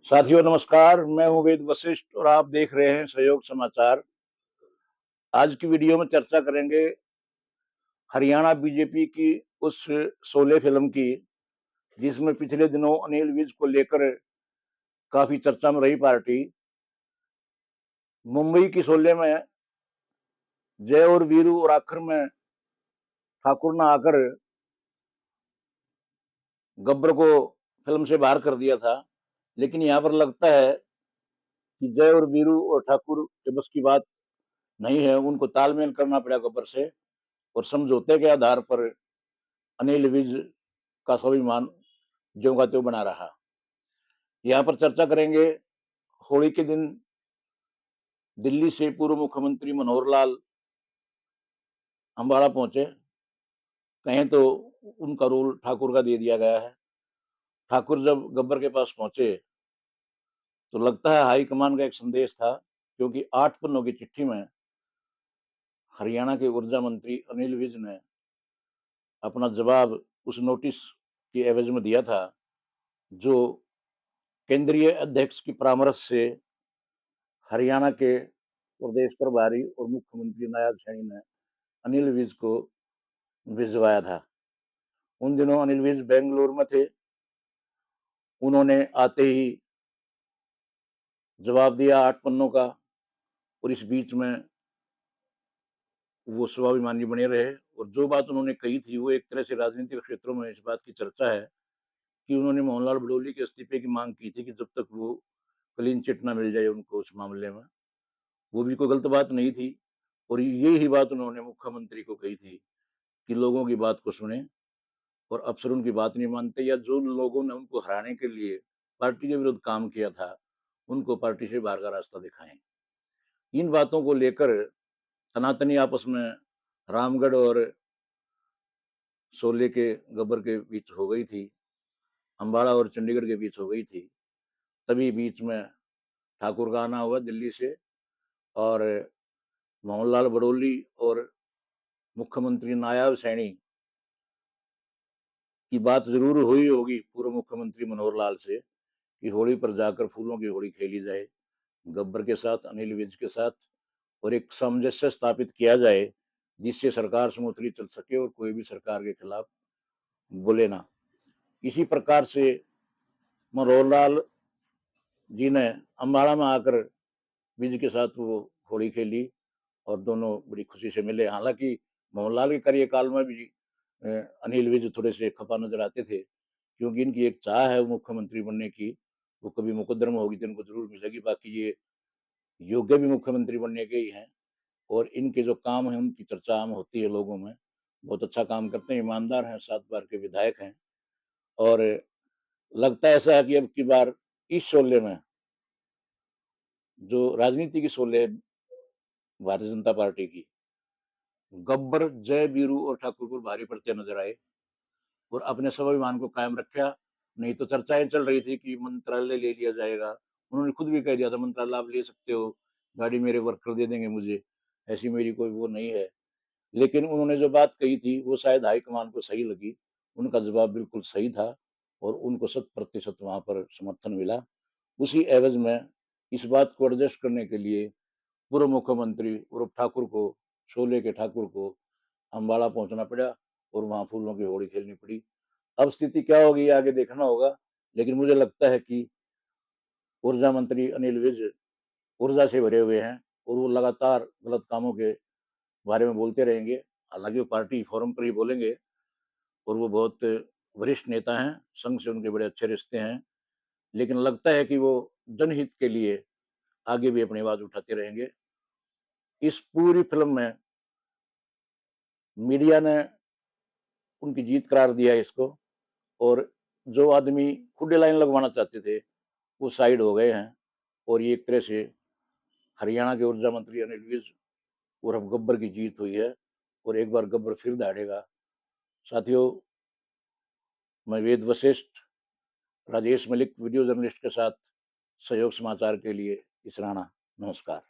साथियों नमस्कार, मैं हूँ वेद वशिष्ठ और आप देख रहे हैं सहयोग समाचार। आज की वीडियो में चर्चा करेंगे हरियाणा बीजेपी की उस शोले फिल्म की, जिसमें पिछले दिनों अनिल विज को लेकर काफी चर्चा में रही पार्टी। मुंबई की शोले में जय और वीरू और आखिर में ठाकुर ने आकर गब्बर को फिल्म से बाहर कर दिया था। लेकिन यहाँ पर लगता है कि जय और वीरू और ठाकुर के बस की बात नहीं है, उनको तालमेल करना पड़ा गब्बर से, और समझौते के आधार पर अनिल विज का स्वाभिमान ज्यों का त्यों बना रहा। यहाँ पर चर्चा करेंगे होली के दिन दिल्ली से पूर्व मुख्यमंत्री मनोहर लाल अम्बाड़ा पहुंचे। कहें तो उनका रोल ठाकुर का दे दिया गया है। ठाकुर जब गब्बर के पास पहुंचे तो लगता है हाईकमान का एक संदेश था, क्योंकि 8 पन्नों की चिट्ठी में हरियाणा के ऊर्जा मंत्री अनिल विज ने अपना जवाब उस नोटिस की एवज में दिया था, जो केंद्रीय अध्यक्ष की परामर्श से हरियाणा के प्रदेश प्रभारी और मुख्यमंत्री नायब सैनी ने अनिल विज को भिजवाया था। उन दिनों अनिल विज बेंगलुरु में थे। उन्होंने आते ही जवाब दिया 8 पन्नों का, और इस बीच में वो स्वाभिमानी बने रहे। और जो बात उन्होंने कही थी वो एक तरह से राजनीतिक क्षेत्रों में इस बात की चर्चा है कि उन्होंने मोहनलाल बडोली के इस्तीफे की मांग की थी कि जब तक वो क्लीन चिट ना मिल जाए उनको उस मामले में। वो भी कोई गलत बात नहीं थी, और यही बात उन्होंने मुख्यमंत्री को कही थी कि लोगों की बात को सुने, और अफसर उनकी बात नहीं मानते, या जो लोगों ने उनको हराने के लिए पार्टी के विरुद्ध काम किया था उनको पार्टी से बाहर का रास्ता दिखाएं। इन बातों को लेकर सनातनी आपस में रामगढ़ और शोले के गब्बर के बीच हो गई थी, अम्बाड़ा और चंडीगढ़ के बीच हो गई थी। तभी बीच में ठाकुर का आना हुआ दिल्ली से, और मोहनलाल बडोली और मुख्यमंत्री नायब सैनी की बात जरूर हुई होगी पूर्व मुख्यमंत्री मनोहर लाल से कि होली पर जाकर फूलों की होली खेली जाए गब्बर के साथ, अनिल विज के साथ, और एक सामंजस्य स्थापित किया जाए जिससे सरकार स्मूथली चल सके और कोई भी सरकार के खिलाफ बोले ना। इसी प्रकार से मनोहर लाल जी ने अम्बाड़ा में आकर विज के साथ वो होली खेली और दोनों बड़ी खुशी से मिले। हालांकि मोहनलाल के कार्यकाल में भी अनिल विज थोड़े से खफा नजर आते थे, क्योंकि इनकी एक चाह है मुख्यमंत्री बनने की। वो कभी मुकदर में होगी तो इनको जरूर मिलेगी। बाकी ये योग्य भी मुख्यमंत्री बनने के ही हैं, और इनके जो काम है उनकी चर्चा आम होती है लोगों में। बहुत अच्छा काम करते हैं, ईमानदार हैं, 7 बार के विधायक हैं। और लगता है ऐसा है कि अब की बार इस शोले में जो राजनीति की शोले है भारतीय जनता पार्टी की, गब्बर जय बीरू और ठाकुर को भारी पड़ते नजर आए और अपने स्वाभिमान को कायम रखा। नहीं तो चर्चाएं चल रही थी कि मंत्रालय ले लिया जाएगा। उन्होंने खुद भी कह दिया था मंत्रालय आप ले सकते हो, गाड़ी मेरे वर्कर दे देंगे मुझे, ऐसी मेरी कोई वो नहीं है। लेकिन उन्होंने जो बात कही थी वो शायद हाईकमान को सही लगी। उनका जवाब बिल्कुल सही था और उनको 100% वहां पर समर्थन मिला। उसी एवज में इस बात को एडजस्ट करने के लिए पूर्व मुख्यमंत्री उर्फ ठाकुर को, शोले के ठाकुर को अम्बाड़ा पहुंचना पड़ा और वहां फूलों की होली खेलनी पड़ी। अब स्थिति क्या होगी आगे देखना होगा, लेकिन मुझे लगता है कि ऊर्जा मंत्री अनिल विज ऊर्जा से भरे हुए हैं और वो लगातार गलत कामों के बारे में बोलते रहेंगे। हालांकि वो पार्टी फोरम पर ही बोलेंगे, और वो बहुत वरिष्ठ नेता हैं, संघ से उनके बड़े अच्छे रिश्ते हैं। लेकिन लगता है कि वो जनहित के लिए आगे भी अपनी आवाज उठाते रहेंगे। इस पूरी फिल्म में मीडिया ने उनकी जीत करार दिया है इसको, और जो आदमी खुले लाइन लगवाना चाहते थे वो साइड हो गए हैं। और ये एक तरह से हरियाणा के ऊर्जा मंत्री अनिल विज और अब गब्बर की जीत हुई है, और एक बार गब्बर फिर दहाड़ेगा। साथियों, मैं वेद वशिष्ठ राजेश मलिक वीडियो जर्नलिस्ट के साथ सहयोग समाचार के लिए इस राणा। नमस्कार।